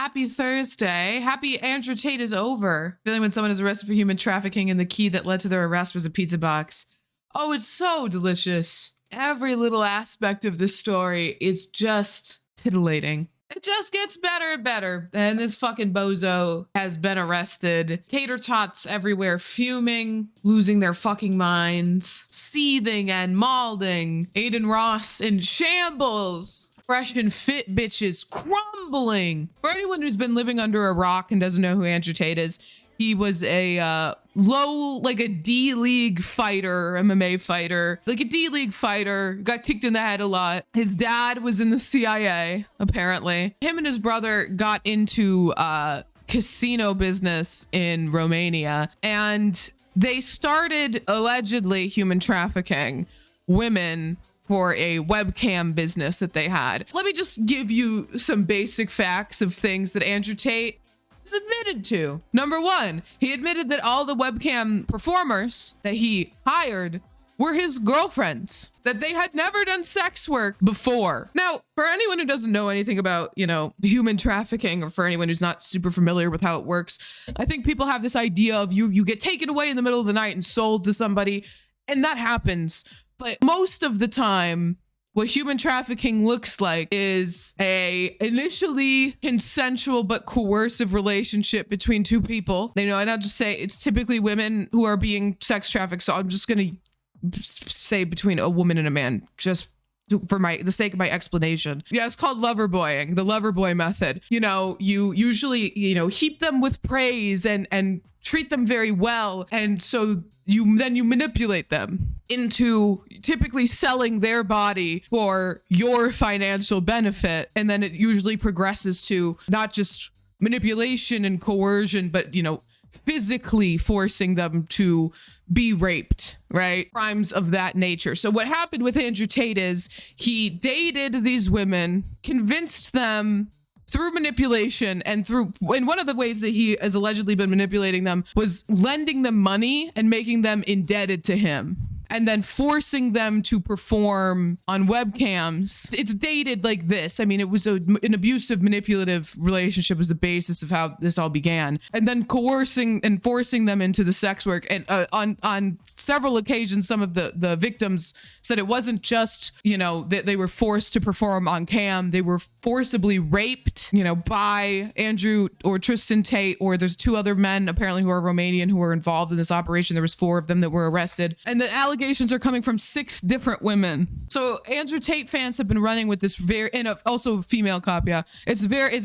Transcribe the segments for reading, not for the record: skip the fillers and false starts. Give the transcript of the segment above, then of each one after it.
Happy Thursday. Happy Andrew Tate is over. Feeling when someone is arrested for human trafficking and the key that led to their arrest was a pizza box. Oh, it's so delicious. Every little aspect of this story is just titillating. It just gets better and better. And this fucking bozo has been arrested. Tater tots everywhere, fuming, losing their fucking minds, seething and mauling. Aiden Ross in shambles. Fresh and fit bitches crumbling. For anyone who's been living under a rock and doesn't know who Andrew Tate is, he was a like a D-League fighter, MMA fighter, like a D-League fighter, got kicked in the head a lot. His dad was in the CIA, apparently. Him and his brother got into casino business in Romania, and they started allegedly human trafficking women for a webcam business that they had. Let me just give you some basic facts of things that Andrew Tate is admitted to. Number one, he admitted that all the webcam performers that he hired were his girlfriends, that they had never done sex work before. Now, for anyone who doesn't know anything about, you know, human trafficking, or for anyone who's not super familiar with how it works, I think people have this idea of you get taken away in the middle of the night and sold to somebody, and that happens. But most of the time, what human trafficking looks like is a initially consensual but coercive relationship between two people. You know, and I'll just say it's typically women who are being sex trafficked. So I'm just going to say between a woman and a man, just for the sake of my explanation. Yeah, it's called loverboying, the loverboy method. You know, you usually, you know, heap them with praise and treat them very well. And so you manipulate them into typically selling their body for your financial benefit. And then it usually progresses to not just manipulation and coercion, but, you know, physically forcing them to be raped, right? Crimes of that nature. So what happened with Andrew Tate is he dated these women, convinced them through manipulation, and one of the ways that he has allegedly been manipulating them was lending them money and making them indebted to him, and then forcing them to perform on webcams. It's dated like this. I mean, it was an abusive, manipulative relationship was the basis of how this all began. And then coercing and forcing them into the sex work. And on several occasions, some of the victims said it wasn't just, you know, that they were forced to perform on cam. They were forcibly raped, you know, by Andrew or Tristan Tate, or there's two other men apparently who are Romanian who were involved in this operation. There was 4 of them that were arrested. And the allegations are coming from 6 different women. So Andrew Tate fans have been running with this and also female cop. Yeah, it's very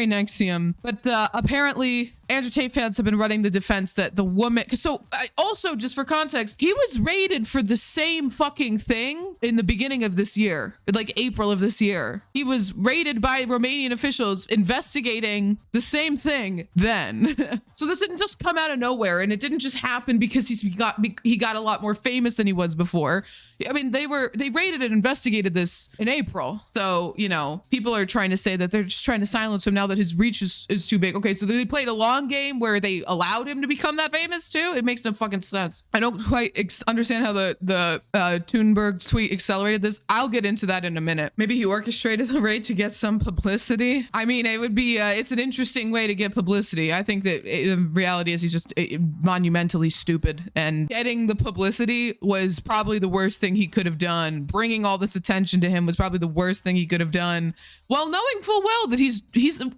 Nexium. But apparently Andrew Tate fans have been running the defense that the woman, so also just for context, he was raided for the same fucking thing in the beginning of this year, like April of this year. He was raided by Romanian officials investigating the same thing then. So this didn't just come out of nowhere, and it didn't just happen because he got a lot more famous than he was before. I mean, they raided and investigated this in April. So, you know, people are trying to say that they're just trying to silence him now that his reach is too big. Okay, so they played a long game where they allowed him to become that famous too. It makes no fucking sense. I don't quite understand how the Thunberg's tweet accelerated this. I'll get into that in a minute. Maybe he orchestrated the raid to get some publicity. I mean, it would be it's an interesting way to get publicity. I think that the reality is he's just monumentally stupid, and getting the publicity was probably the worst thing he could have done. Bringing all this attention to him was probably the worst thing he could have done, while knowing full well that he's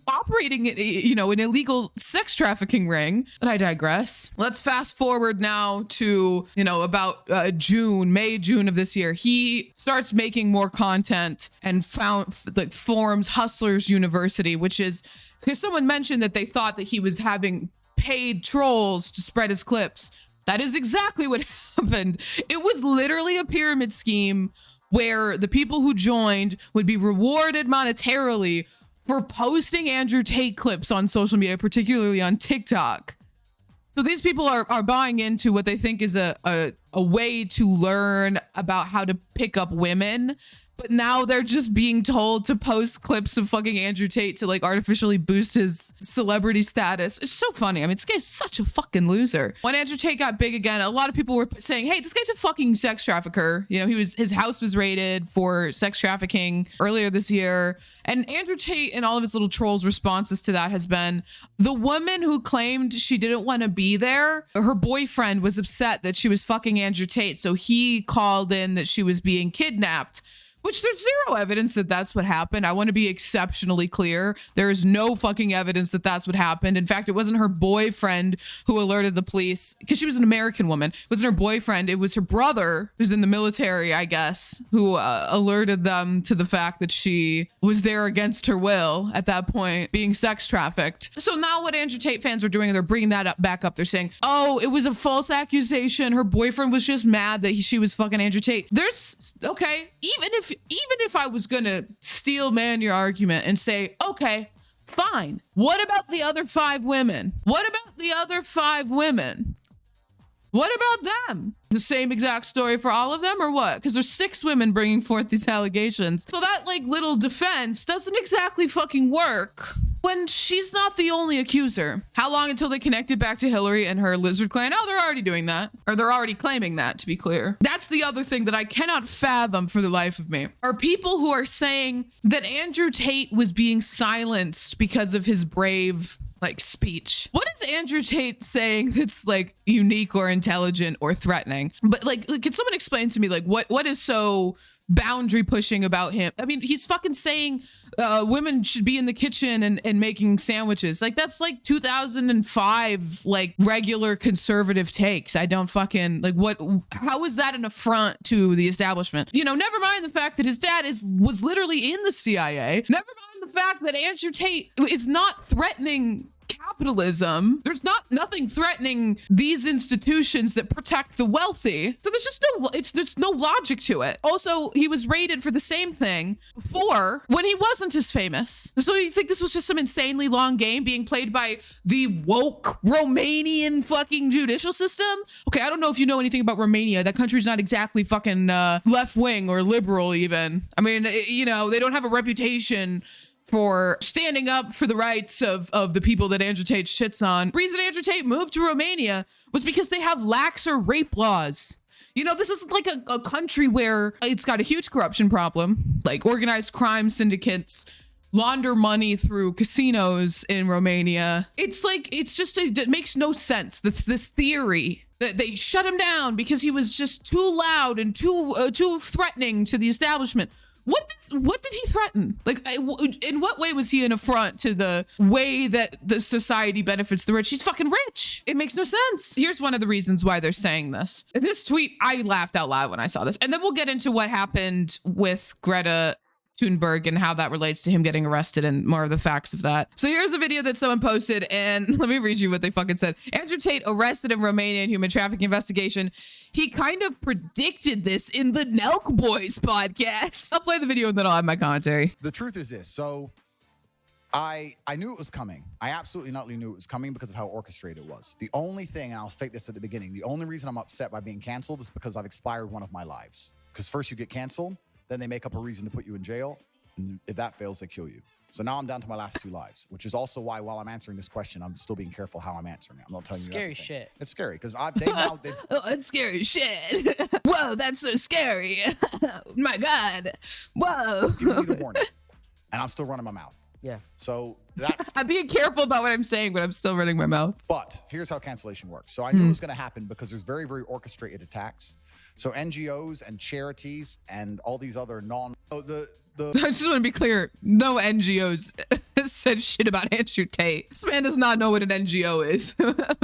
operating, you know, an illegal sex trafficking ring. But I digress. Let's fast forward now to, you know, about May, June of this year. He starts making more content and forms Hustlers University, which is because someone mentioned that they thought that he was having paid trolls to spread his clips. That is exactly what happened. It was literally a pyramid scheme where the people who joined would be rewarded monetarily for posting Andrew Tate clips on social media, particularly on TikTok. So these people are buying into what they think is a way to learn about how to pick up women but now they're just being told to post clips of fucking Andrew Tate to like artificially boost his celebrity status. It's so funny. I mean, this guy's such a fucking loser. When Andrew Tate got big again, a lot of people were saying, hey, this guy's a fucking sex trafficker. You know, his house was raided for sex trafficking earlier this year. And Andrew Tate and all of his little trolls' responses to that has been, the woman who claimed she didn't want to be there, her boyfriend was upset that she was fucking Andrew Tate. So he called in that she was being kidnapped. Which there's zero evidence that that's what happened. I want to be exceptionally clear. There is no fucking evidence that that's what happened. In fact, it wasn't her boyfriend who alerted the police because she was an American woman. It wasn't her boyfriend. It was her brother who's in the military, I guess, who alerted them to the fact that she was there against her will at that point, being sex trafficked. So now what Andrew Tate fans are doing, they're bringing that back up. They're saying, oh, it was a false accusation. Her boyfriend was just mad that she was fucking Andrew Tate. There's, okay, even if I was gonna steel man your argument and say, okay, fine. What about the other 5 women? What about the other 5 women? What about them? The same exact story for all of them or what? Because there's 6 women bringing forth these allegations. So that like little defense doesn't exactly fucking work when she's not the only accuser. How long until they connect it back to Hillary and her lizard clan? Oh, they're already doing that. Or they're already claiming that, to be clear. That's the other thing that I cannot fathom for the life of me. Are people who are saying that Andrew Tate was being silenced because of his brave like speech. What is Andrew Tate saying that's like unique or intelligent or threatening? But like can someone explain to me like what is so boundary pushing about him? I mean, he's fucking saying women should be in the kitchen and making sandwiches. Like that's like 2005 like regular conservative takes. I don't fucking like how is that an affront to the establishment? You know, never mind the fact that his dad was literally in the CIA. Never mind the fact that Andrew Tate is not threatening capitalism. There's nothing threatening these institutions that protect the wealthy. So there's no logic to it. Also, he was raided for the same thing before when he wasn't as famous. So you think this was just some insanely long game being played by the woke Romanian fucking judicial system? Okay, I don't know if you know anything about Romania. That country's not exactly fucking left wing or liberal even. I mean, you know, they don't have a reputation for standing up for the rights of the people that Andrew Tate shits on. The reason Andrew Tate moved to Romania was because they have laxer rape laws. You know, this is like a country where it's got a huge corruption problem, like organized crime syndicates launder money through casinos in Romania. It's like, it makes no sense. This theory that they shut him down because he was just too loud and too threatening to the establishment. What did he threaten? Like, in what way was he an affront to the way that the society benefits the rich? He's fucking rich. It makes no sense. Here's one of the reasons why they're saying this. This tweet, I laughed out loud when I saw this. And then we'll get into what happened with Greta Thunberg and how that relates to him getting arrested and more of the facts of that. So here's a video that someone posted, and let me read you what they fucking said. Andrew Tate arrested in Romanian human trafficking investigation. He kind of predicted this in the Nelk Boys podcast. I'll play the video and then I'll have my commentary. The truth is this. So I knew it was coming. I absolutely not knew it was coming because of how orchestrated it was. The only thing, and I'll state this at the beginning, the only reason I'm upset by being canceled is because I've expired one of my lives. Because first you get canceled, then they make up a reason to put you in jail. And if that fails, they kill you. So now I'm down to my last 2 lives, which is also why while I'm answering this question, I'm still being careful how I'm answering it. I'm not telling you scary everything. shit. It's scary because oh, it's scary shit. Whoa, that's so scary. My God. Whoa. Give me the warning. And I'm still running my mouth. Yeah. So that's... I'm being careful about what I'm saying, but I'm still running my mouth. But here's how cancellation works. So I knew it was going to happen because there's very, very orchestrated attacks. So NGOs and charities and all these other I just want to be clear. No NGOs said shit about Andrew Tate. This man does not know what an NGO is.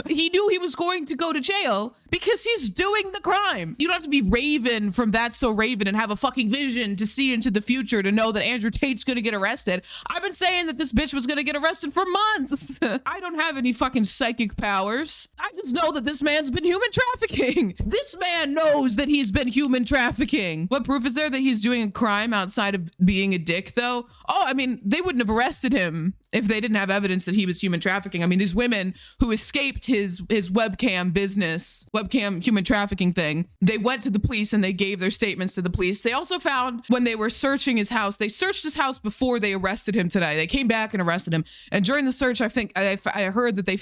He knew he was going to go to jail because he's doing the crime. You don't have to be Raven from That's So Raven and have a fucking vision to see into the future to know that Andrew Tate's going to get arrested. I've been saying that this bitch was going to get arrested for months. I don't have any fucking psychic powers. I just know that this man's been human trafficking. This man knows that he's been human trafficking. What proof is there that he's doing a crime outside of being a dick, though? Oh, I mean, they wouldn't have arrested him if they didn't have evidence that he was human trafficking. I mean, these women who escaped his webcam business, webcam human trafficking thing, they went to the police and they gave their statements to the police. They also found when they were searching his house, they searched his house before they arrested him today. They came back and arrested him. And during the search, I think I heard that they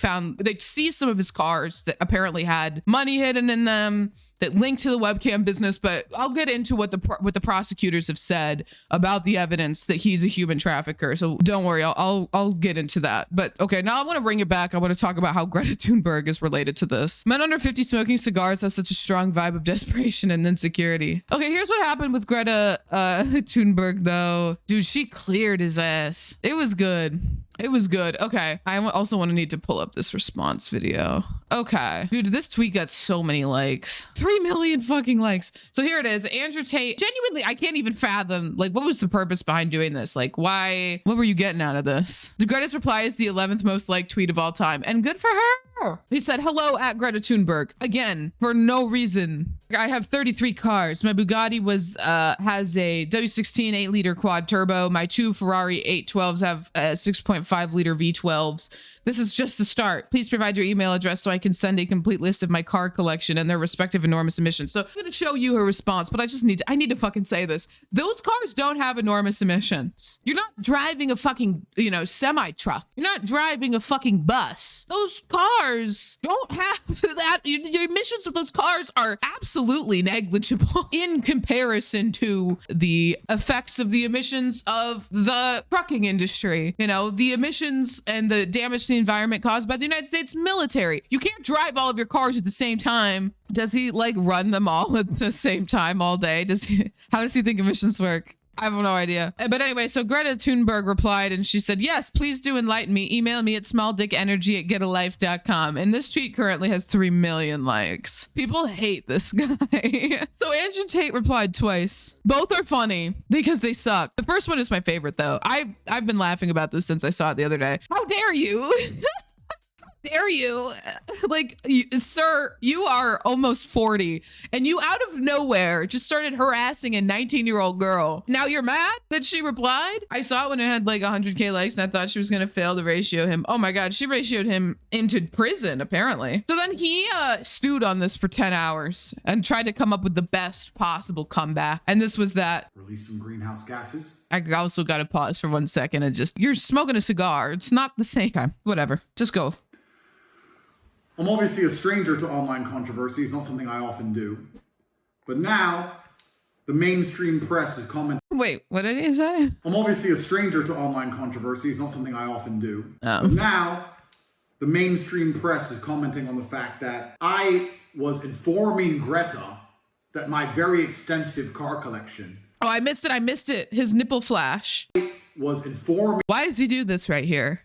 seized some of his cars that apparently had money hidden in them that linked to the webcam business. But I'll get into what the prosecutors have said about the evidence that he's a human trafficker. So don't worry, I'll get into that. But okay, now I want to bring it back. I want to talk about how Greta Thunberg is related to this. Men under 50 smoking cigars has such a strong vibe of desperation and insecurity. Okay, here's what happened with Greta Thunberg though. Dude, she cleared his ass. It was good. It was good. Okay. I also want to need to pull up this response video. Okay. Dude, this tweet got so many likes. 3 million fucking likes. So here it is. Andrew Tate. Genuinely, I can't even fathom, like, what was the purpose behind doing this? Like, why? What were you getting out of this? Greta's reply is the 11th most liked tweet of all time. And good for her. He said, hello at Greta Thunberg. Again, for no reason. I have 33 cars. My Bugatti has a W16 8-liter quad turbo. My 2 Ferrari 812s have 6.5-liter V12s. This is just the start. Please provide your email address so I can send a complete list of my car collection and their respective enormous emissions. So I'm going to show you her response, but I need to fucking say this. Those cars don't have enormous emissions. You're not driving a fucking, semi truck. You're not driving a fucking bus. Those cars don't have that. The emissions of those cars are absolutely negligible in comparison to the effects of the emissions of the trucking industry. The emissions and the damage to the environment caused by the United States military. You can't drive all of your cars at the same time. Does he run them all at the same time all day? How does he think emissions work? I have no idea. But anyway, so Greta Thunberg replied and she said, yes, please do enlighten me. Email me at smalldickenergy@getalife.com. And this tweet currently has 3 million likes. People hate this guy. So Andrew Tate replied twice. Both are funny because they suck. The first one is my favorite though. I've been laughing about this since I saw it the other day. How dare you? Dare you? Sir, you are almost 40 and you out of nowhere just started harassing a 19-year-old girl. Now you're mad that she replied? I saw it when it had 100K likes and I thought she was going to fail to ratio him. Oh my God, she ratioed him into prison apparently. So then he stewed on this for 10 hours and tried to come up with the best possible comeback. And this was that. Release some greenhouse gases. I also got to pause for 1 second and you're smoking a cigar. It's not the same. Okay, whatever. Just go. I'm obviously a stranger to online controversy. It's not something I often do. But now, the mainstream press is commenting. Wait, what did he say? I'm obviously a stranger to online controversy. It's not something I often do. Oh. But now, the mainstream press is commenting on the fact that I was informing Greta that my very extensive car collection. Oh, I missed it. His nipple flash. Was informing. Why does he do this right here?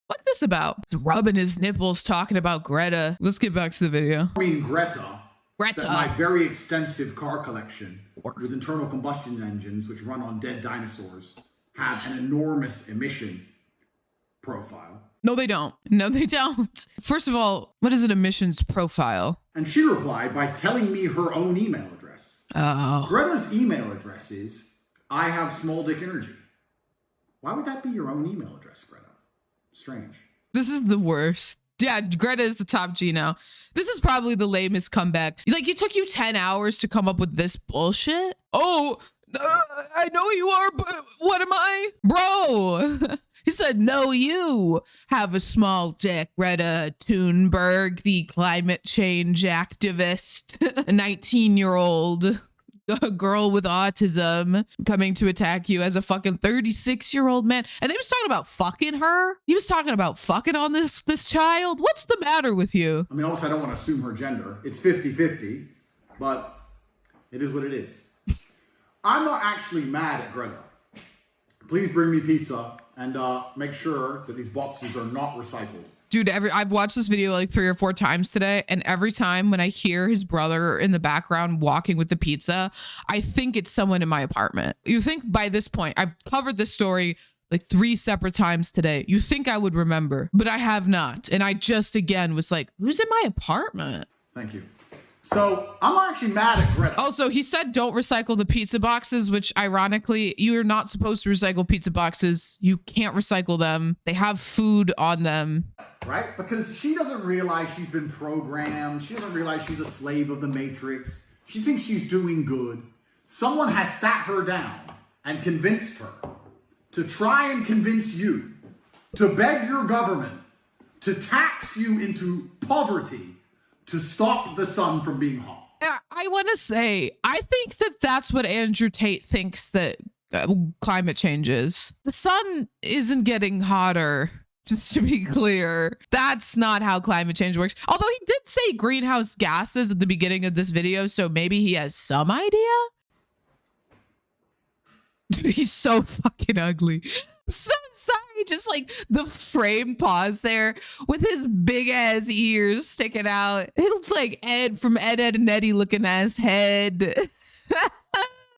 What's this about? He's rubbing his nipples talking about Greta. Let's get back to the video. Greta. That my very extensive car collection with internal combustion engines, which run on dead dinosaurs, have an enormous emission profile. No, they don't. No, they don't. First of all, what is an emissions profile? And she replied by telling me her own email address. Oh. Greta's email address is, I have small dick energy. Why would that be your own email address, Greta? Strange. This is the worst. Yeah, Greta is the top G now. This is probably the lamest comeback. It took you 10 hours to come up with this bullshit? Oh, I know you are, but what am I? Bro, he said, no, you have a small dick, Greta Thunberg, the climate change activist, a 19-year-old. A girl with autism coming to attack you as a fucking 36-year-old man. And they was talking about fucking her. He was talking about fucking on this child. What's the matter with you? I mean, also, I don't want to assume her gender. It's 50-50, but it is what it is. I'm not actually mad at Greta. Please bring me pizza and make sure that these boxes are not recycled. Dude, I've watched this video 3 or 4 times today, and every time when I hear his brother in the background walking with the pizza, I think it's someone in my apartment. You think by this point, I've covered this story 3 separate times today. You think I would remember, but I have not. And I just again was like, who's in my apartment? Thank you. So I'm not actually mad at Greta. Also, he said don't recycle the pizza boxes, which ironically, you're not supposed to recycle pizza boxes. You can't recycle them. They have food on them. Right? Because she doesn't realize she's been programmed. She doesn't realize she's a slave of the Matrix. She thinks she's doing good. Someone has sat her down and convinced her to try and convince you to beg your government to tax you into poverty to stop the sun from being hot. I want to say, I think that that's what Andrew Tate thinks that climate change is. The sun isn't getting hotter, just to be clear. That's not how climate change works. Although he did say greenhouse gases at the beginning of this video, so maybe he has some idea? Dude, he's so fucking ugly. I'm so sorry. Just like the frame pause there with his big ass ears sticking out. It looks like Ed from Ed, Ed and Eddie looking ass head.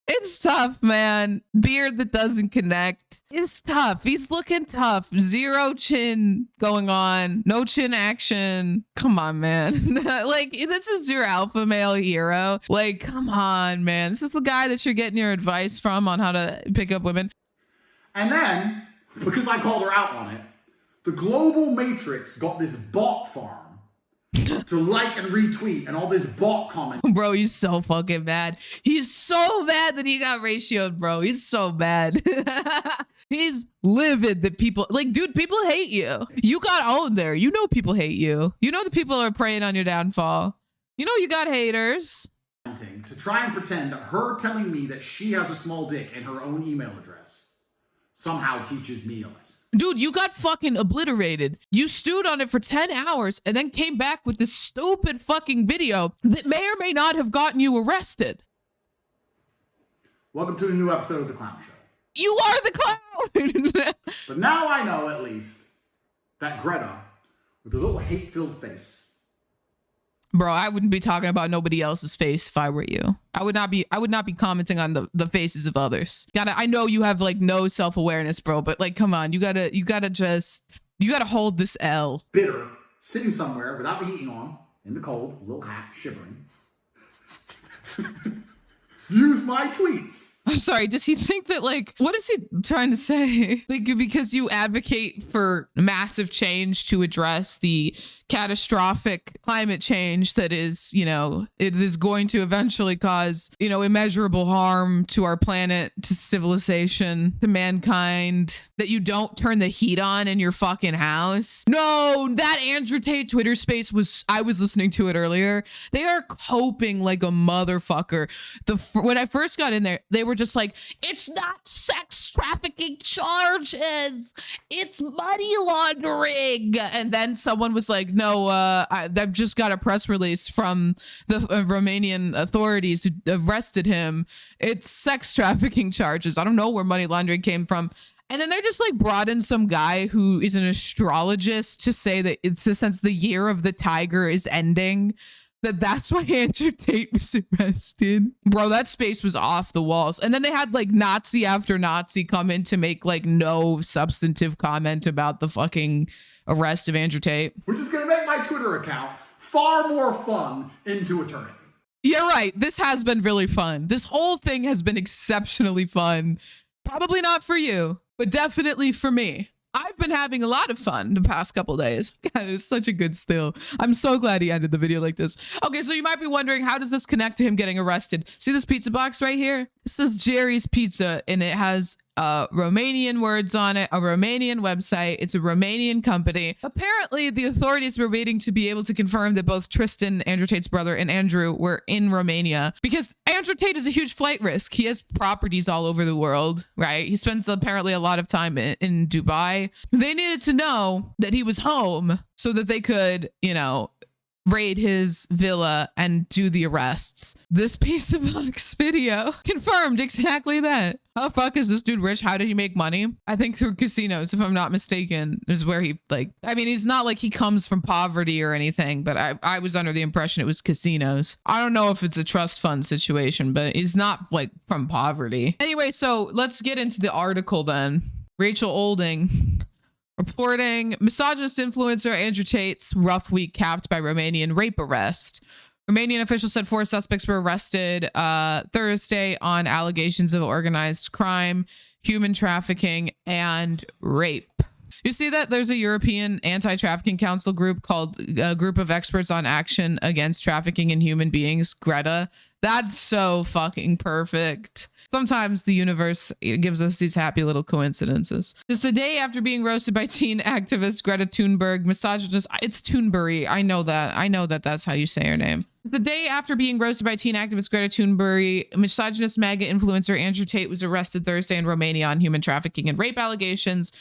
It's tough, man. Beard that doesn't connect. It's tough. He's looking tough. Zero chin going on. No chin action. Come on, man. Like, this is your alpha male hero. Like, come on, man. This is the guy that you're getting your advice from on how to pick up women. And then, because I called her out on it, the global Matrix got this bot farm to like and retweet and all this bot comment. Bro, he's so fucking mad. He's so mad that he got ratioed, bro. He's so mad. He's livid that people, like, dude, people hate you. You got owned there. You know people hate you. You know the people are preying on your downfall. You know you got haters. To try and pretend that her telling me that she has a small dick and her own email address somehow teaches me a lesson. Dude, you got fucking obliterated. You stewed on it for 10 hours and then came back with this stupid fucking video that may or may not have gotten you arrested. Welcome to a new episode of The Clown Show. You are the clown! But now I know, at least, that Greta, with a little hate-filled face. Bro, I wouldn't be talking about nobody else's face if I were you. I would not be commenting on the faces of others. I know you have like no self-awareness, bro, but like, come on, you gotta hold this L. Bitter, sitting somewhere without the heating on, in the cold, a little hat, shivering. Views my tweets. I'm sorry, does he think that, like, what is he trying to say? Like, because you advocate for massive change to address the catastrophic climate change that is, you know, it is going to eventually cause, you know, immeasurable harm to our planet, to civilization, to mankind, that you don't turn the heat on in your fucking house. No, that Andrew Tate Twitter space I was listening to it earlier. They are coping like a motherfucker. When I first got in there, they were just like, it's not sex trafficking charges, it's money laundering. And then someone was like, no, I've just got a press release from the Romanian authorities who arrested him. It's sex trafficking charges. I don't know where money laundering came from. And then they just like brought in some guy who is an astrologist to say that it's since the year of the tiger is ending, that's why Andrew Tate was arrested. Bro, that space was off the walls. And then they had like Nazi after Nazi come in to make like no substantive comment about the fucking arrest of Andrew Tate. We're just gonna make my Twitter account far more fun into eternity. You're right. This has been really fun. This whole thing has been exceptionally fun. Probably not for you, but definitely for me. I've been having a lot of fun the past couple days. God, it's such a good still. I'm so glad he ended the video like this. Okay, so you might be wondering, how does this connect to him getting arrested? See this pizza box right here? This says Jerry's Pizza, and it has Romanian words on it, a Romanian website. It's a Romanian company. Apparently, the authorities were waiting to be able to confirm that both Tristan, Andrew Tate's brother, and Andrew were in Romania, because Andrew Tate is a huge flight risk. He has properties all over the world, right? He spends apparently a lot of time in Dubai. They needed to know that he was home so that they could, you know, raid his villa and do the arrests. This pizza box video confirmed exactly that. How the fuck is this dude rich? How did he make money? I think through casinos, if I'm not mistaken, is where he, like, I mean, he's not like he comes from poverty or anything, but I was under the impression it was casinos. I don't know if it's a trust fund situation, but he's not like from poverty. Anyway, so let's get into the article then. Rachel Olding reporting misogynist influencer Andrew Tate's rough week capped by Romanian rape arrest. Romanian officials said 4 suspects were arrested Thursday on allegations of organized crime, human trafficking, and rape. You see that there's a European anti-trafficking council group called a Group of Experts on Action Against Trafficking in Human Beings, Greta. That's so fucking perfect. Sometimes the universe gives us these happy little coincidences. Just a day after being roasted by teen activist Greta Thunberg, misogynist, it's Thunberg. I know that that's how you say her name. The day after being roasted by teen activist Greta Thunberg, misogynist MAGA influencer Andrew Tate was arrested Thursday in Romania on human trafficking and rape allegations.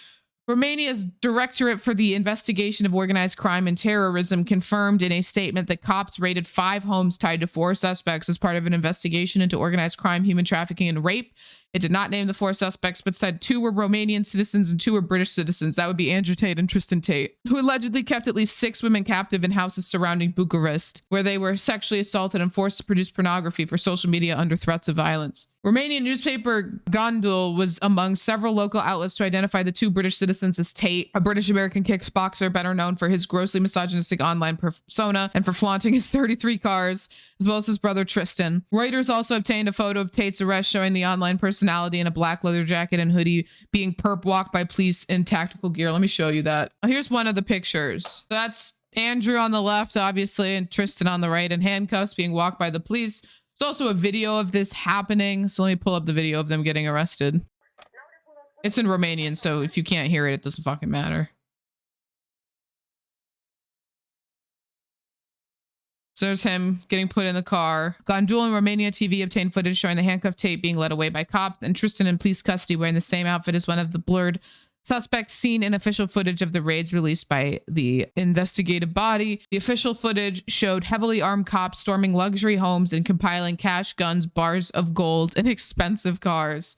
Romania's Directorate for the Investigation of Organized Crime and Terrorism confirmed in a statement that cops raided 5 homes tied to 4 suspects as part of an investigation into organized crime, human trafficking, and rape. It did not name the 4 suspects, but said 2 were Romanian citizens and 2 were British citizens. That would be Andrew Tate and Tristan Tate, who allegedly kept at least 6 women captive in houses surrounding Bucharest, where they were sexually assaulted and forced to produce pornography for social media under threats of violence. Romanian newspaper Gândul was among several local outlets to identify the 2 British citizens as Tate, a British-American kickboxer better known for his grossly misogynistic online persona and for flaunting his 33 cars, as well as his brother Tristan. Reuters also obtained a photo of Tate's arrest showing the online personality in a black leather jacket and hoodie being perp walked by police in tactical gear. Let me show you that. Here's one of the pictures. That's Andrew on the left, obviously, and Tristan on the right in handcuffs being walked by the police. There's also a video of this happening. So let me pull up the video of them getting arrested. It's in Romanian, so if you can't hear it, it doesn't fucking matter. So there's him getting put in the car. Gândul and Romania TV obtained footage showing the handcuffed Tate being led away by cops and Tristan in police custody wearing the same outfit as one of the blurred suspects seen in official footage of the raids released by the investigative body. The official footage showed heavily armed cops storming luxury homes and compiling cash, guns, bars of gold, and expensive cars.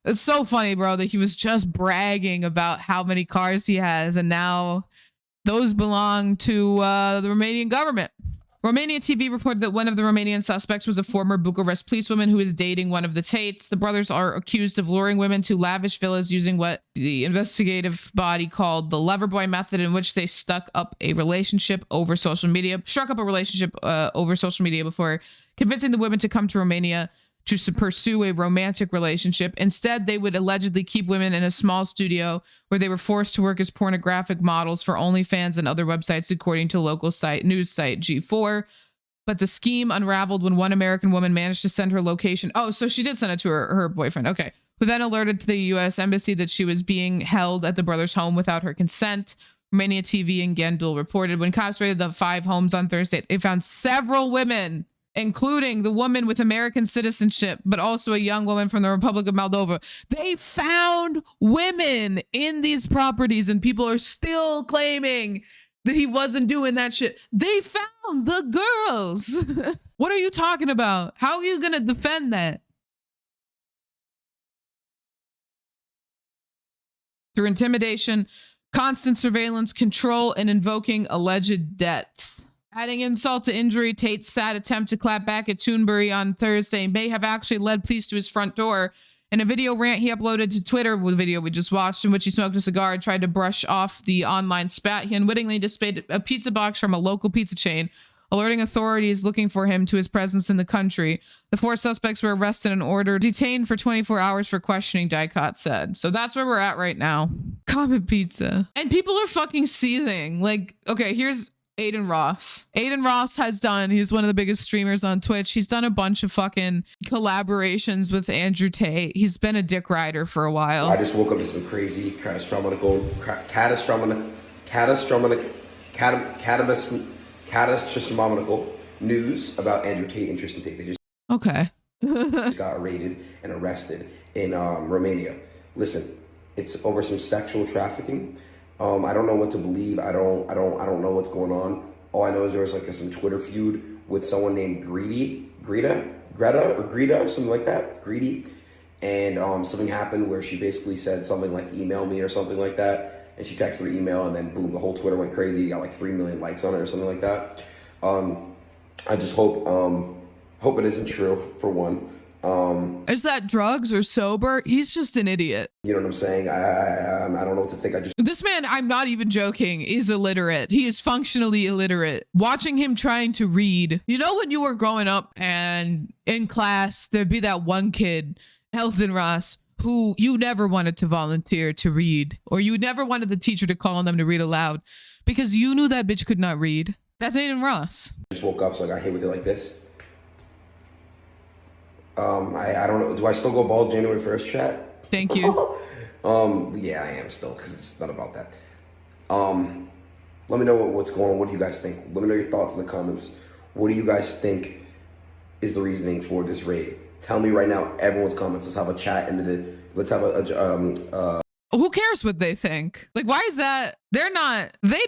It's so funny, bro, that he was just bragging about how many cars he has, and now those belong to the Romanian government. Romania TV reported that one of the Romanian suspects was a former Bucharest policewoman who is dating one of the Tates. The brothers are accused of luring women to lavish villas using what the investigative body called the Loverboy method, in which they struck up a relationship over social media before convincing the women to come to Romania to pursue a romantic relationship. Instead, they would allegedly keep women in a small studio where they were forced to work as pornographic models for OnlyFans and other websites, according to local news site G4. But the scheme unraveled when one American woman managed to send her location. Oh, so she did send it to her boyfriend. Okay. Who then alerted to the U.S. Embassy that she was being held at the brother's home without her consent. Romania TV and Gândul reported when cops raided the 5 homes on Thursday, they found several women, including the woman with American citizenship, but also a young woman from the Republic of Moldova. They found women in these properties, and people are still claiming that he wasn't doing that shit. They found the girls. What are you talking about? How are you going to defend that? Through intimidation, constant surveillance, control, and invoking alleged debts. Adding insult to injury, Tate's sad attempt to clap back at Thunberg on Thursday may have actually led police to his front door. In a video rant he uploaded to Twitter, the video we just watched, in which he smoked a cigar and tried to brush off the online spat, he unwittingly displayed a pizza box from a local pizza chain, alerting authorities looking for him to his presence in the country. The 4 suspects were arrested and ordered detained for 24 hours for questioning, Dicot said. So that's where we're at right now. Common pizza. And people are fucking seething. Like, okay, here's Aiden Ross. Aiden Ross he's one of the biggest streamers on Twitch. He's done a bunch of fucking collaborations with Andrew Tate. He's been a dick rider for a while. I just woke up to some crazy catastrophic news about Andrew Tate and Tristan Tate. They just got raided and arrested in Romania. Listen, it's over some sexual trafficking. I don't know what to believe. I don't know what's going on. All I know is there was like some Twitter feud with someone named Greta or something like that. Greedy. And something happened where she basically said something like email me or something like that. And she texted her email, and then boom, the whole Twitter went crazy. You got like 3 million likes on it or something like that. I just hope it isn't true, for one. Is that drugs or sober? He's just an idiot. You know what I'm saying? I don't know what to think. This man, I'm not even joking, is illiterate. He is functionally illiterate. Watching him trying to read. You know when you were growing up and in class, there'd be that one kid, Eldon Ross, who you never wanted to volunteer to read, or you never wanted the teacher to call on them to read aloud because you knew that bitch could not read. That's Aiden Ross. I just woke up, so I got hit with it like this. I don't know. Do I still go bald January 1st, chat? Thank you. Yeah, I am still, because it's not about that. Let me know what's going on. What do you guys think? Let me know your thoughts in the comments. What do you guys think is the reasoning for this raid? Tell me right now, everyone's comments. Let's have a chat and let's have who cares what they think? Like, why is that? They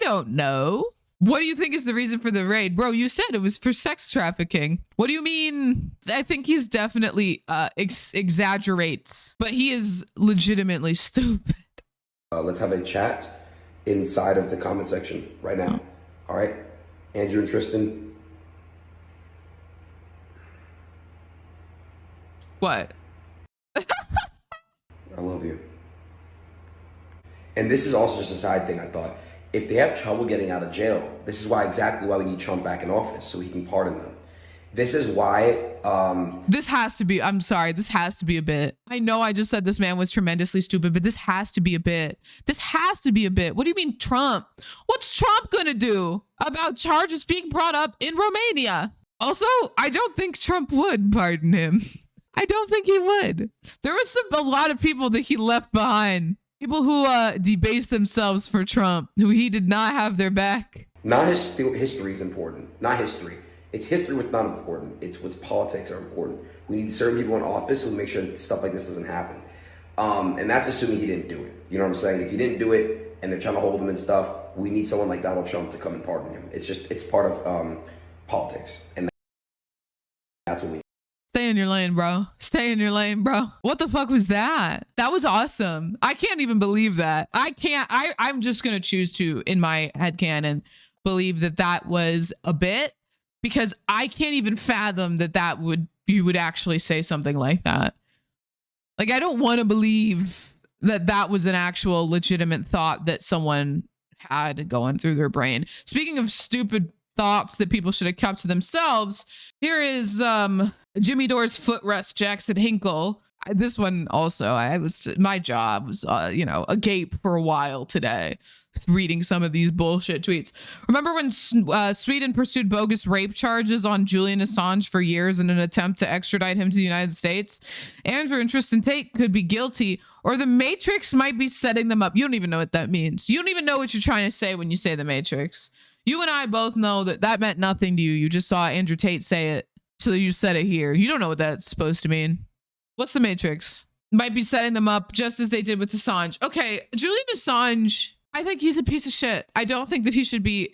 don't know. What do you think is the reason for the raid? Bro, you said it was for sex trafficking. What do you mean? I think he's definitely exaggerates, but he is legitimately stupid. Let's have a chat inside of the comment section right now. All right, Andrew and Tristan. What? I love you. And this is also just a side thing, I thought. If they have trouble getting out of jail, this is exactly why we need Trump back in office, so he can pardon them. This is why... this has to be... I'm sorry, this has to be a bit. I know I just said this man was tremendously stupid, but this has to be a bit. This has to be a bit. What do you mean Trump? What's Trump gonna do about charges being brought up in Romania? Also, I don't think Trump would pardon him. I don't think he would. There was a lot of people that he left behind. People who debased themselves for Trump, who he did not have their back. Not history is important. Not history. It's history what's not important. It's what's politics are important. We need certain people in office who make sure that stuff like this doesn't happen. And that's assuming he didn't do it. You know what I'm saying? If he didn't do it and they're trying to hold him and stuff, we need someone like Donald Trump to come and pardon him. It's part of politics. And that's what we need. Stay in your lane, bro. Stay in your lane, bro. What the fuck was that? That was awesome. I can't even believe that. I'm just going to choose to, in my headcanon, believe that was a bit, because I can't even fathom that you would actually say something like that. Like, I don't want to believe that was an actual legitimate thought that someone had going through their brain. Speaking of stupid thoughts that people should have kept to themselves, here is Jimmy Dore's footrest, Jackson Hinkle. This one also, my job was, agape for a while today, reading some of these bullshit tweets. Remember when Sweden pursued bogus rape charges on Julian Assange for years in an attempt to extradite him to the United States? Andrew and Tristan Tate could be guilty, or the Matrix might be setting them up. You don't even know what that means. You don't even know what you're trying to say when you say the Matrix. You and I both know that meant nothing to you. You just saw Andrew Tate say it, so you said it here. You don't know what that's supposed to mean. What's the Matrix? Might be setting them up just as they did with Assange. Okay, Julian Assange, I think he's a piece of shit. I don't think that he should be,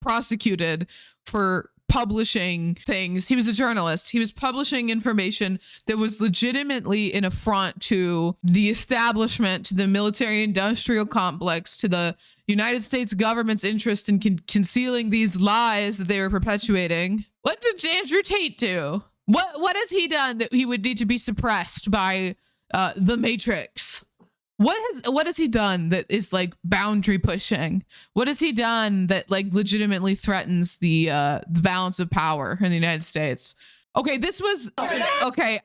prosecuted for publishing things. He was a journalist. He was publishing information that was legitimately an affront to the establishment, to the military industrial complex, to the United States government's interest in concealing these lies that they were perpetuating. What did Andrew Tate do? What has he done that he would need to be suppressed by the Matrix? What has he done that is like boundary pushing? What has he done that like legitimately threatens the balance of power in the United States? Okay,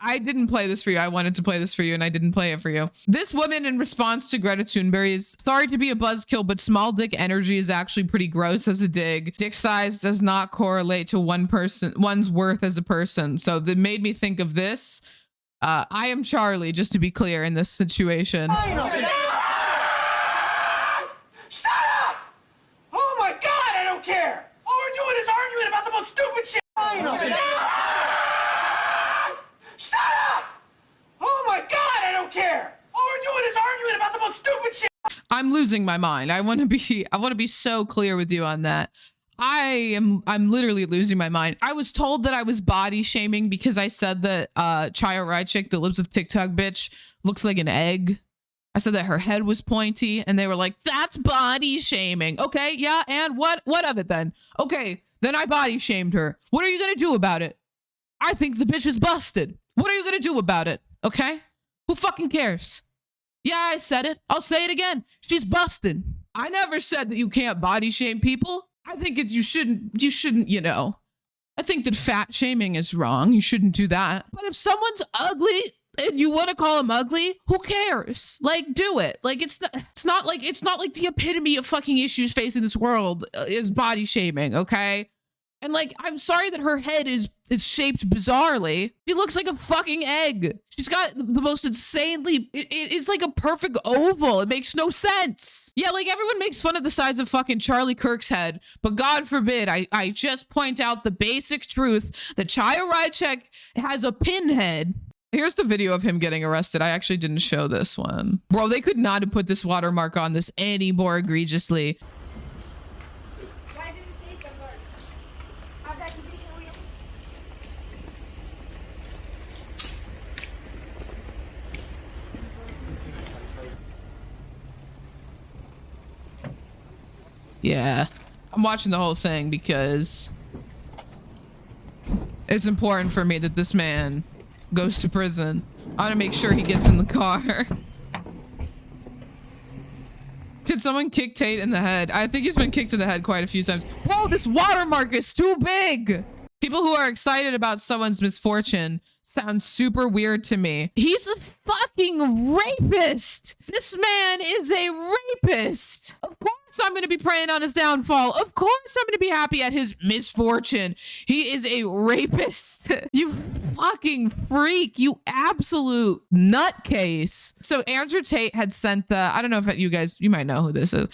I didn't play this for you. I wanted to play this for you and I didn't play it for you. This woman, in response to Greta Thunberg's, sorry to be a buzzkill, but small dick energy is actually pretty gross as a dig. Dick size does not correlate to one's worth as a person. So that made me think of this. I am Charlie, just to be clear in this situation. Shut up! Oh my God, I don't care! All we're doing is arguing about the most stupid shit! Shut up! Oh my God, I don't care! All we're doing is arguing about the most stupid shit! I'm losing my mind. I want to be so clear with you on that. I'm literally losing my mind. I was told that I was body shaming because I said that Chaya Raichik, that lives with TikTok bitch, looks like an egg. I said that her head was pointy and they were like, that's body shaming. Okay, yeah, and what of it then? Okay, then I body shamed her. What are you gonna do about it? I think the bitch is busted. What are you gonna do about it? Okay? Who fucking cares? Yeah, I said it. I'll say it again. She's busted. I never said that you can't body shame people. I think you shouldn't, you know. I think that fat shaming is wrong. You shouldn't do that. But if someone's ugly and you want to call them ugly, who cares? Like, do it. Like, it's not like the epitome of fucking issues facing this world is body shaming, okay? And like, I'm sorry that her head is shaped bizarrely. She looks like a fucking egg. She's got the most insanely, it's like a perfect oval. It makes no sense. Yeah, like everyone makes fun of the size of fucking Charlie Kirk's head, but God forbid, I just point out the basic truth that Chaya Raichek has a pinhead. Here's the video of him getting arrested. I actually didn't show this one. Bro, they could not have put this watermark on this any more egregiously. Yeah, I'm watching the whole thing because it's important for me that this man goes to prison. I want to make sure he gets in the car. Did someone kick Tate in the head? I think he's been kicked in the head quite a few times. Bro, this watermark is too big. People who are excited about someone's misfortune sound super weird to me. He's a fucking rapist. This man is a rapist. Of course I'm going to be praying on his downfall. Of course I'm going to be happy at his misfortune. He is a rapist. You fucking freak. You absolute nutcase. So Andrew Tate had sent, I don't know if you might know who this is.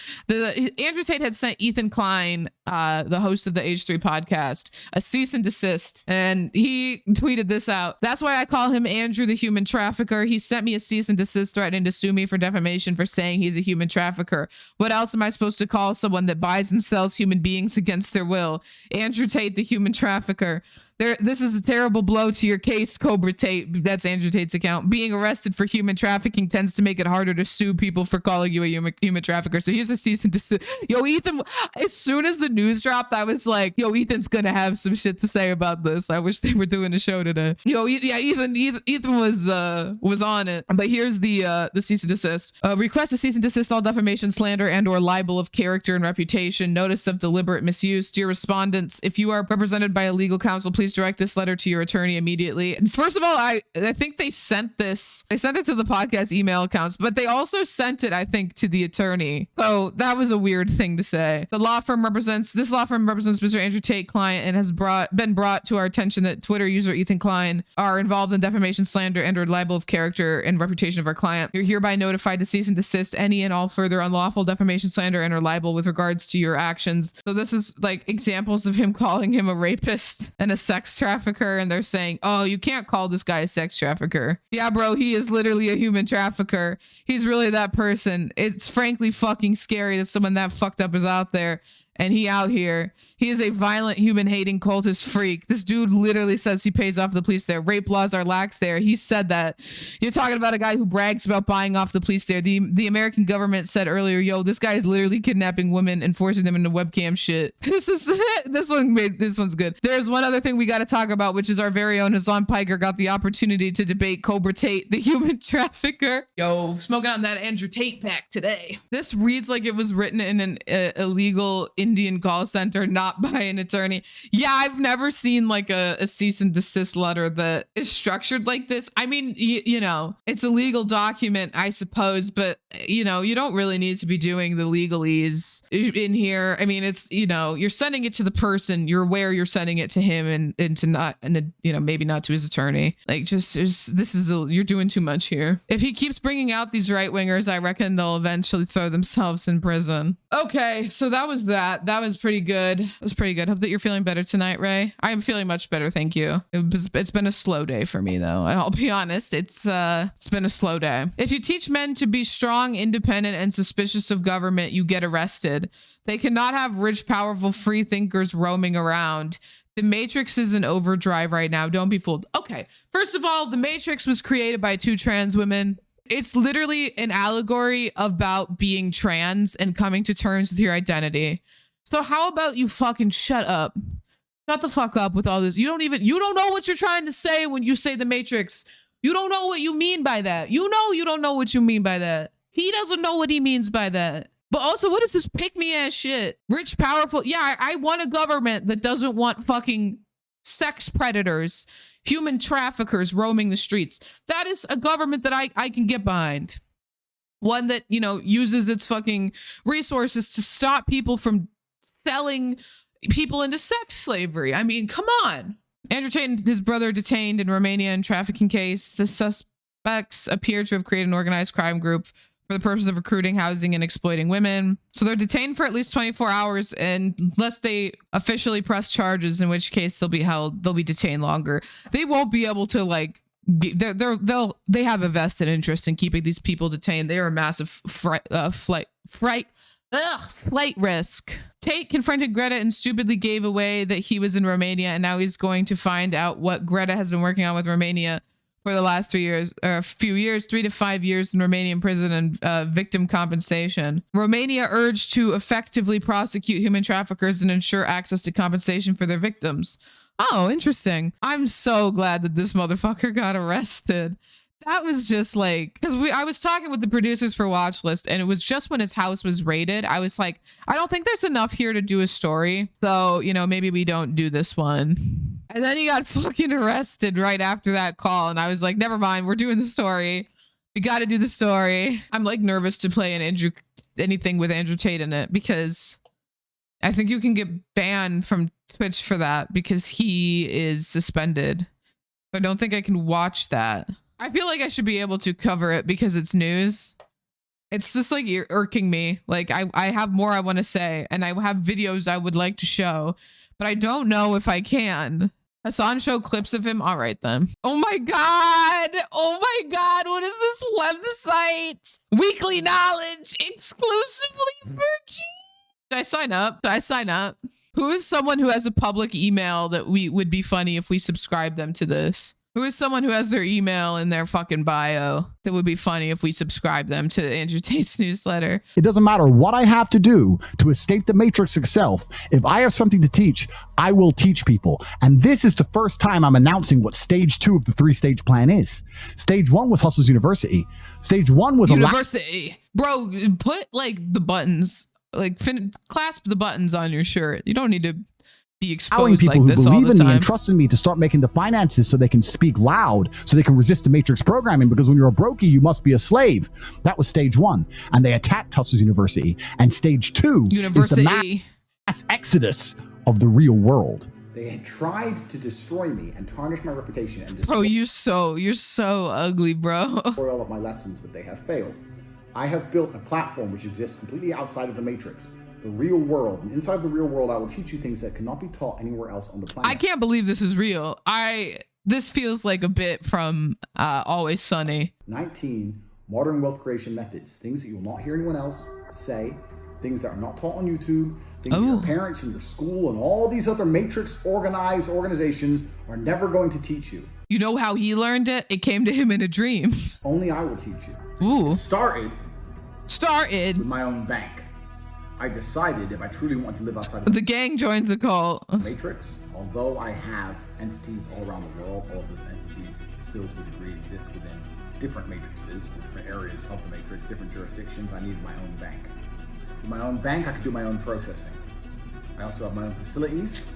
Andrew Tate had sent Ethan Klein, the host of the H3 podcast, a cease and desist. And he tweeted this out. That's why I call him Andrew the human trafficker. He sent me a cease and desist threatening to sue me for defamation for saying he's a human trafficker. What else am I supposed to call someone that buys and sells human beings against their will? Andrew Tate, the human trafficker. This is a terrible blow to your case, Cobra Tate. That's Andrew Tate's account. Being arrested for human trafficking tends to make it harder to sue people for calling you a human trafficker. So here's a cease and desist. Yo, Ethan, as soon as the news dropped, I was like, yo, Ethan's gonna have some shit to say about this. I wish they were doing a show today. Yo, yeah, Ethan was on it. But here's the cease and desist. Request to cease and desist all defamation, slander, and or libel of character and reputation. Notice of deliberate misuse. Dear respondents, if you are represented by a legal counsel, please direct this letter to your attorney immediately. First of all, I think they sent it to the podcast email accounts, but they also sent it, I think, to the attorney. So that was a weird thing to say. This law firm represents Mr. Andrew Tate client and has been brought to our attention that Twitter user Ethan Klein are involved in defamation, slander, and or libel of character and reputation of our client. You're hereby notified to cease and desist any and all further unlawful defamation, slander, and or libel with regards to your actions. So this is like examples of him calling him a rapist and a sex trafficker, and they're saying, oh, you can't call this guy a sex trafficker. Yeah, bro, he is literally a human trafficker. He's really that person. It's frankly fucking scary that someone that fucked up is out there. And he out here, he is a violent, human-hating cultist freak. This dude literally says he pays off the police there. Rape laws are lax there. He said that. You're talking about a guy who brags about buying off the police there. The American government said earlier, yo, this guy is literally kidnapping women and forcing them into webcam shit. This one's good. There's one other thing we got to talk about, which is our very own Hassan Piker got the opportunity to debate Cobra Tate, the human trafficker. Yo, smoking on that Andrew Tate pack today. This reads like it was written in an illegal Indian call center, not by an attorney. Yeah, I've never seen like a cease and desist letter that is structured like this. I mean, you know, it's a legal document, I suppose, but you know, you don't really need to be doing the legalese in here. I mean, it's, you know, you're sending it to the person, you're aware you're sending it to him and to not, and you know, maybe not to his attorney. Like you're doing too much here. If he keeps bringing out these right wingers, I reckon they'll eventually throw themselves in prison. Okay, so that was that. That was pretty good. It was pretty good. Hope that you're feeling better tonight, Ray. I am feeling much better, thank you. It's been a slow day for me, though. I'll be honest. It's been a slow day. If you teach men to be strong, independent, and suspicious of government, you get arrested. They cannot have rich, powerful, free thinkers roaming around. The Matrix is in overdrive right now. Don't be fooled. Okay, first of all, the Matrix was created by 2 trans women. It's literally an allegory about being trans and coming to terms with your identity. So how about you fucking shut up? Shut the fuck up with all this. You don't know what you're trying to say when you say the Matrix. You don't know what you mean by that. You don't know what you mean by that. He doesn't know what he means by that. But also, what is this pick-me ass shit? Rich, powerful. Yeah, I want a government that doesn't want fucking sex predators, human traffickers roaming the streets. That is a government that I can get behind. One that, you know, uses its fucking resources to stop people from selling people into sex slavery. I mean, come on. Andrew Tate and his brother detained in Romania in trafficking case. The suspects appear to have created an organized crime group for the purpose of recruiting, housing, and exploiting women. So they're detained for at least 24 hours unless they officially press charges, in which case they'll be detained longer. They won't be able to like, they have a vested interest in keeping these people detained. They are a massive flight risk. Tate confronted Greta and stupidly gave away that he was in Romania, and now he's going to find out what Greta has been working on with Romania for the last 3 to 5 years in Romanian prison and victim compensation. Romania urged to effectively prosecute human traffickers and ensure access to compensation for their victims. Oh, interesting. I'm so glad that this motherfucker got arrested. That was just like, because I was talking with the producers for Watchlist, and it was just when his house was raided. I was like, I don't think there's enough here to do a story. So, you know, maybe we don't do this one. And then he got fucking arrested right after that call. And I was like, never mind, we're doing the story. We got to do the story. I'm like nervous to play anything with Andrew Tate in it, because I think you can get banned from Twitch for that because he is suspended. I don't think I can watch that. I feel like I should be able to cover it because it's news. It's just like irking me. Like I have more I want to say, and I have videos I would like to show, but I don't know if I can. Hassan show clips of him. All right then. Oh my God. Oh my God. What is this website? Weekly knowledge exclusively for G. Should I sign up? Should I sign up? Who is someone who has a public email that would be funny if we subscribe them to this? Who is someone who has their email in their fucking bio that would be funny if we subscribe them to Andrew Tate's newsletter? It doesn't matter what I have to do to escape the matrix itself. If I have something to teach, I will teach people. And this is the first time I'm announcing what stage 2 of the 3-stage plan is. Stage 1 was Hustles University. Stage 1 was University. Bro, put like the buttons, like clasp the buttons on your shirt. You don't need to be exposed people like this who all believe the in me time. and trust in me to start making the finances so they can speak loud, so they can resist the matrix programming, because when you're a brokey, you must be a slave. That was stage 1. And they attacked Hustles University. And stage 2 is the mass exodus of the real world. They had tried to destroy me and tarnish my reputation and destroy Bro, you're so ugly, bro. all of my lessons, but they have failed. I have built a platform which exists completely outside of the matrix. The real world. And inside the real world, I will teach you things that cannot be taught anywhere else on the planet. I can't believe this is real. This feels like a bit from Always Sunny. 19 modern wealth creation methods. Things that you will not hear anyone else say. Things that are not taught on YouTube. Things that your parents and your school and all these other matrix organized organizations are never going to teach you. You know how he learned it? It came to him in a dream. Only I will teach you. Ooh. It started with my own bank. I decided if I truly want to live outside of the gang joins the cult. Matrix, although I have entities all around the world, all of those entities still to a degree exist within different matrices, different areas of the matrix, different jurisdictions. I needed my own bank. With my own bank, I could do my own processing. I also have my own facilities.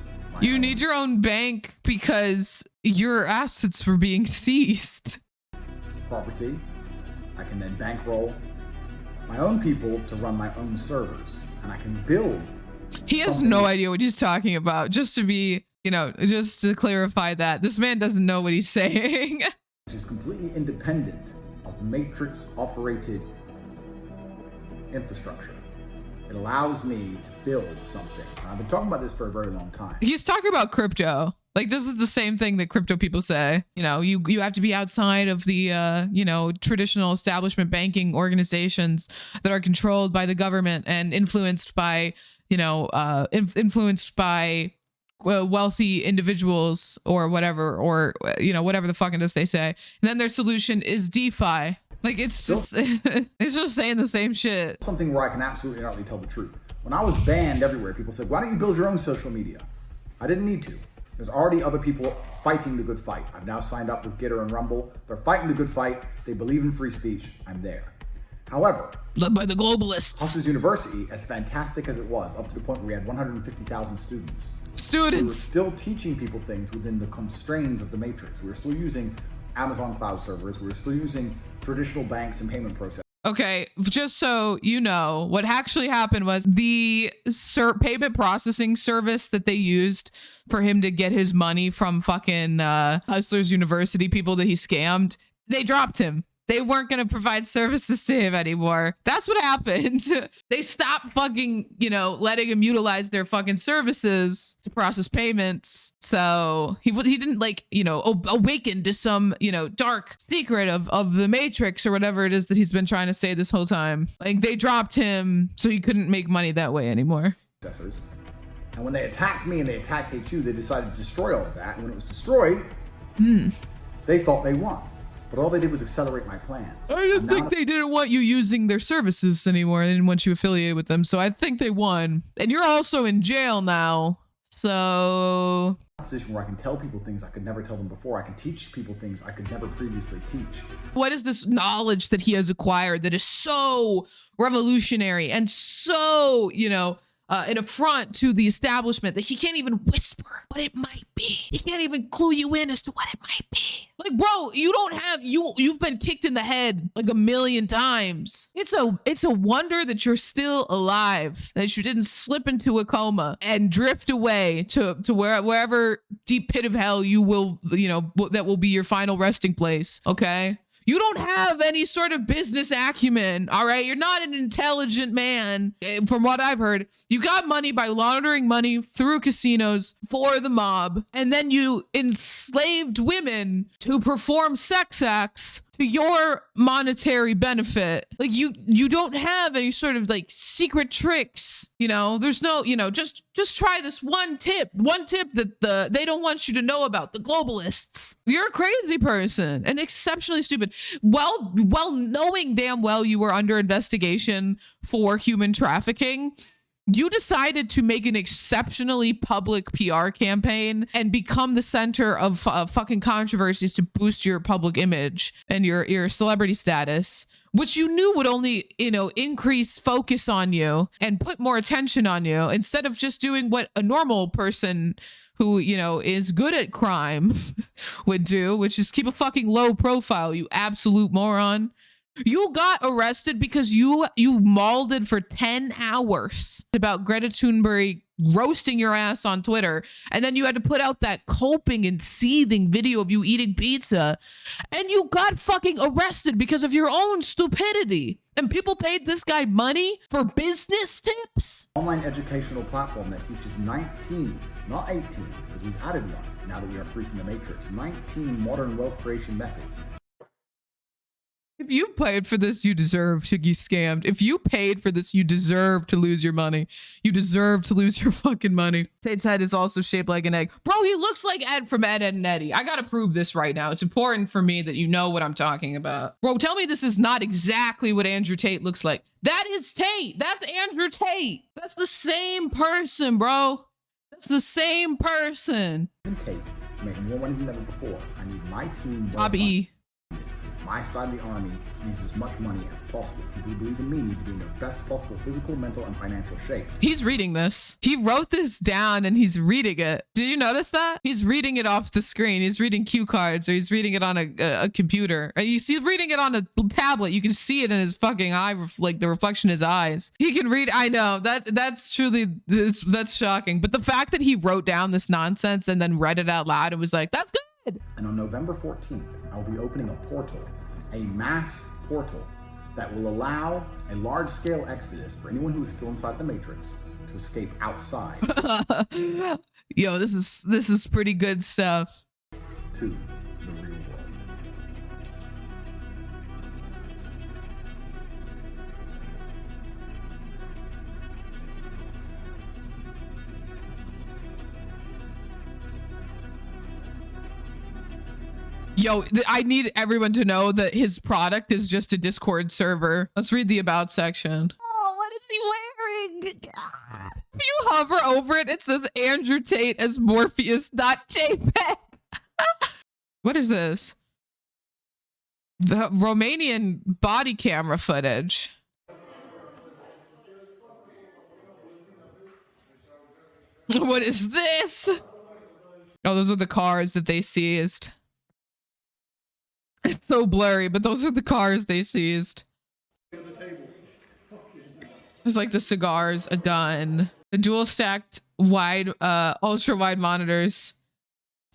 You need your own bank because your assets were being seized. Property. I can then bankroll my own people to run my own servers. And I can build. He has no idea what he's talking about. Just to clarify that. This man doesn't know what he's saying. Which is completely independent of matrix operated infrastructure. It allows me to build something. And I've been talking about this for a very long time. He's talking about crypto. Like, this is the same thing that crypto people say. You know, you have to be outside of the, traditional establishment banking organizations that are controlled by the government and influenced by, wealthy individuals or whatever, or, whatever the fuck it is they say. And then their solution is DeFi. Like, it's just, it's just saying the same shit. Something where I can absolutely and utterly tell the truth. When I was banned everywhere, people said, why don't you build your own social media? I didn't need to. There's already other people fighting the good fight. I've now signed up with Gitter and Rumble. They're fighting the good fight. They believe in free speech. I'm there. However, led by the globalists. Hustlers University, as fantastic as it was, up to the point where we had 150,000 students. We were still teaching people things within the constraints of the matrix. We were still using Amazon cloud servers. We were still using traditional banks and payment processors. Okay, just so you know, what actually happened was the payment processing service that they used for him to get his money from fucking Hustlers University people that he scammed, they dropped him. They weren't going to provide services to him anymore. That's what happened. They stopped fucking, you know, letting him utilize their fucking services to process payments. So he didn't, like, you know, awaken to some, you know, dark secret of the Matrix or whatever it is that he's been trying to say this whole time. Like, they dropped him so he couldn't make money that way anymore. And when they attacked me and they attacked HU, they decided to destroy all of that. And when it was destroyed, they thought they won. But all they did was accelerate my plans. I didn't think they didn't want you using their services anymore. They didn't want you affiliated with them. So I think they won. And you're also in jail now. So... a position where I can tell people things I could never tell them before. I can teach people things I could never previously teach. What is this knowledge that he has acquired that is so revolutionary and so, you know, an affront to the establishment that he can't even whisper what it might be? He can't even clue you in as to what it might be. Like, bro, you don't have, you've been kicked in the head like 1,000,000 times. It's a wonder that you're still alive, that you didn't slip into a coma and drift away to wherever deep pit of hell you will, you know, that will be your final resting place. Okay. You don't have any sort of business acumen, all right? You're not an intelligent man, from what I've heard. You got money by laundering money through casinos for the mob, and then you enslaved women to perform sex acts to your monetary benefit. Like, you don't have any sort of, like, secret tricks, you know? There's no, you know, just try this one tip that they don't want you to know about, the globalists. You're a crazy person and exceptionally stupid. Well, knowing damn well you were under investigation for human trafficking, you decided to make an exceptionally public PR campaign and become the center of fucking controversies to boost your public image and your celebrity status, which you knew would only, you know, increase focus on you and put more attention on you, instead of just doing what a normal person who, you know, is good at crime would do, which is keep a fucking low profile, you absolute moron. You got arrested because you mauled for 10 hours about Greta Thunberg roasting your ass on Twitter. And then you had to put out that coping and seething video of you eating pizza. And you got fucking arrested because of your own stupidity. And people paid this guy money for business tips? Online educational platform that teaches 19, not 18, because we've added one now that we are free from the Matrix, 19 modern wealth creation methods. If you paid for this, you deserve to be scammed. If you paid for this, you deserve to lose your money. You deserve to lose your fucking money. Tate's head is also shaped like an egg. Bro, he looks like Ed from Ed, Edd n Eddy. I gotta prove this right now. It's important for me that you know what I'm talking about. Bro, tell me this is not exactly what Andrew Tate looks like. That is Tate. That's Andrew Tate. That's the same person, bro. That's the same person. Tate, make more money than ever before. I need my team. Bob E. My side of the army needs as much money as possible. People who believe in me need to be in their best possible physical, mental, and financial shape. He's reading this. He wrote this down and he's reading it. Did you notice that? He's reading it off the screen. He's reading cue cards, or he's reading it on a computer. You see, reading it on a tablet. You can see it in his fucking eye, like the reflection in his eyes. He can read. I know that's truly, that's shocking. But the fact that he wrote down this nonsense and then read it out loud and was like, that's good. And on November 14th, I'll be opening a portal, a mass portal that will allow a large-scale exodus for anyone who is still inside the Matrix to escape outside. Yo, this is pretty good stuff. To the real world. Yo, I need everyone to know that his product is just a Discord server. Let's read the about section. Oh, what is he wearing? you hover over it, it says Andrew Tate as Morpheus, not JPEG. What is this? The Romanian body camera footage. What is this? Oh, those are the cars that they seized. It's so blurry, but those are the cars they seized. It's like the cigars, a gun, the dual stacked wide, ultra wide monitors,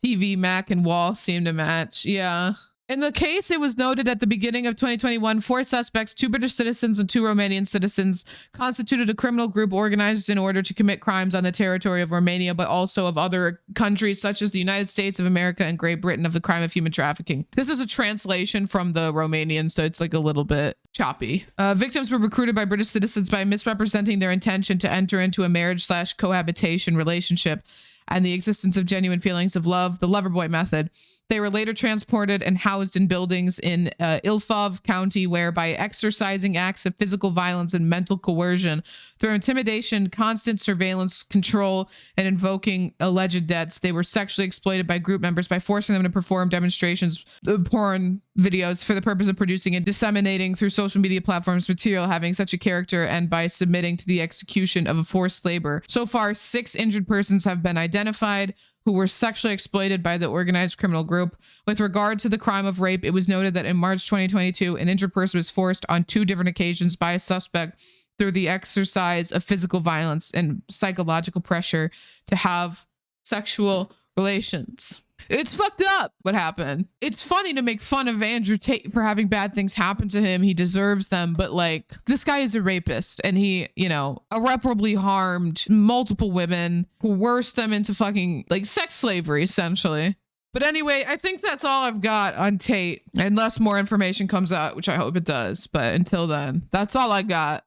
TV, Mac, and wall seem to match. Yeah. In the case, it was noted at the beginning of 2021, 4 suspects, 2 British citizens and 2 Romanian citizens, constituted a criminal group organized in order to commit crimes on the territory of Romania, but also of other countries such as the United States of America and Great Britain of the crime of human trafficking. This is a translation from the Romanian, so it's like a little bit choppy. Victims were recruited by British citizens by misrepresenting their intention to enter into a marriage/cohabitation relationship and the existence of genuine feelings of love, the lover boy method. They were later transported and housed in buildings in Ilfov County, where by exercising acts of physical violence and mental coercion through intimidation, constant surveillance, control, and invoking alleged debts, they were sexually exploited by group members by forcing them to perform demonstrations of porn videos for the purpose of producing and disseminating through social media platforms material having such a character, and by submitting to the execution of a forced labor. So far, 6 injured persons have been identified who were sexually exploited by the organized criminal group. With regard to the crime of rape, it was noted that in March 2022, an injured person was forced on 2 different occasions by a suspect through the exercise of physical violence and psychological pressure to have sexual relations. It's fucked up what happened. It's funny to make fun of Andrew Tate for having bad things happen to him. He deserves them. But like, this guy is a rapist, and he, you know, irreparably harmed multiple women, coerced them into fucking like sex slavery, essentially. But anyway, I think that's all I've got on Tate, unless more information comes out, which I hope it does. But until then, that's all I got.